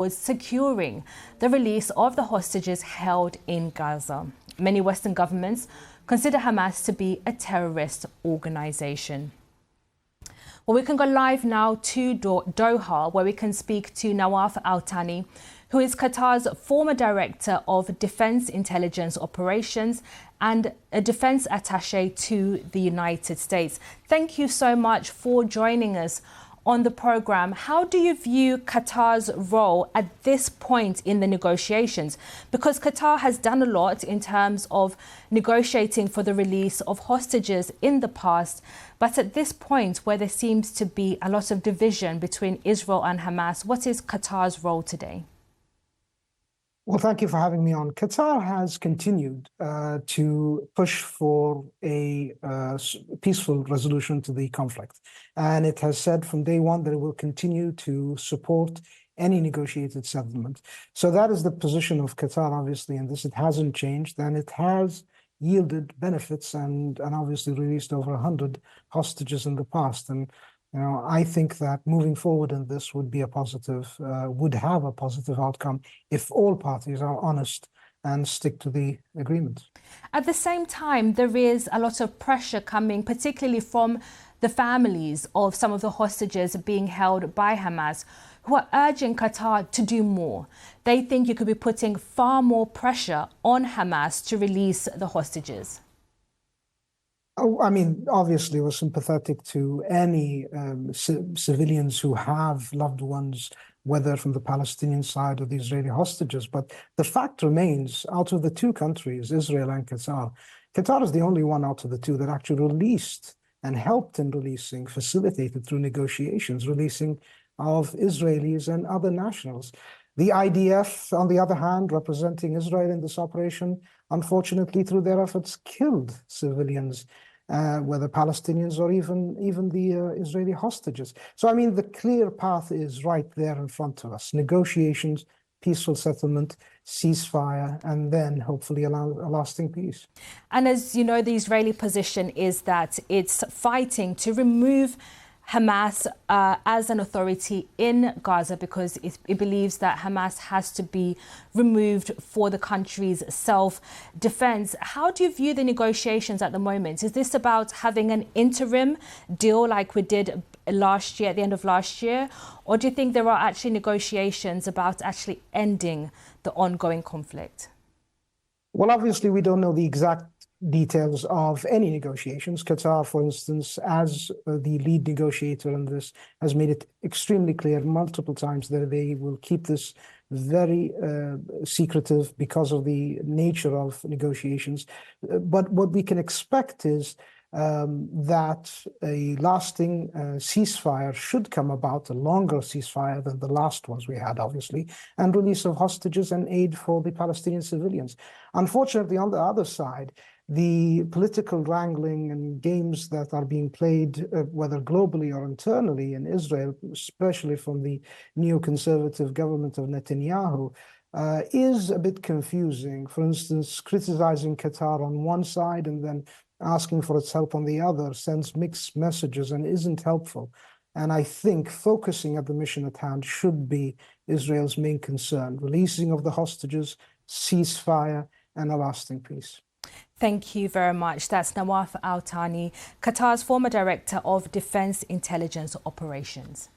was securing the release of the hostages held in Gaza. Many Western governments consider Hamas to be a terrorist organization. Well, we can go live now to Doha, where we can speak to Nawaf Al-Thani, who is Qatar's former Director of Defense Intelligence Operations and a defense attaché to the United States. Thank you so much for joining us on the program. How do you view Qatar's role at this point in the negotiations? Because Qatar has done a lot in terms of negotiating for the release of hostages in the past, but at this point where there seems to be a lot of division between Israel and Hamas, what is Qatar's role today? Well, thank you for having me on. Qatar has continued to push for a peaceful resolution to the conflict. And it has said from day one that it will continue to support any negotiated settlement. So that is the position of Qatar, obviously, and this, it hasn't changed. And it has yielded benefits and obviously released over 100 hostages in the past. And I think that moving forward in this would be a positive, would have a positive outcome if all parties are honest and stick to the agreement. At the same time, there is a lot of pressure coming, particularly from the families of some of the hostages being held by Hamas, who are urging Qatar to do more. They think you could be putting far more pressure on Hamas to release the hostages. I mean, obviously, we're sympathetic to any civilians who have loved ones, whether from the Palestinian side or the Israeli hostages. But the fact remains, out of the two countries, Israel and Qatar, Qatar is the only one out of the two that actually released and helped in releasing, facilitated through negotiations, releasing of Israelis and other nationals. The IDF, on the other hand, representing Israel in this operation, unfortunately, through their efforts, killed civilians, whether Palestinians or even the Israeli hostages. So, I mean, the clear path is right there in front of us. Negotiations, peaceful settlement, ceasefire, and then hopefully a lasting peace. And as you know, the Israeli position is that it's fighting to remove Hamas as an authority in Gaza because it believes that Hamas has to be removed for the country's self-defense. How do you view the negotiations at the moment? Is this about having an interim deal like we did last year, at the end of last year? Or do you think there are actually negotiations about actually ending the ongoing conflict? Well, obviously, we don't know the exact details of any negotiations. Qatar, for instance, as the lead negotiator in this, has made it extremely clear multiple times that they will keep this very secretive because of the nature of negotiations. But what we can expect is that a lasting ceasefire should come about, a longer ceasefire than the last ones we had, obviously, and release of hostages and aid for the Palestinian civilians. Unfortunately, on the other side, the political wrangling and games that are being played, whether globally or internally in Israel, especially from the neoconservative government of Netanyahu, is a bit confusing. For instance, criticizing Qatar on one side and then asking for its help on the other sends mixed messages and isn't helpful. And I think focusing at the mission at hand should be Israel's main concern: releasing of the hostages, ceasefire, and a lasting peace. Thank you very much. That's Nawaf Al-Thani, Qatar's former Director of Defense Intelligence Operations.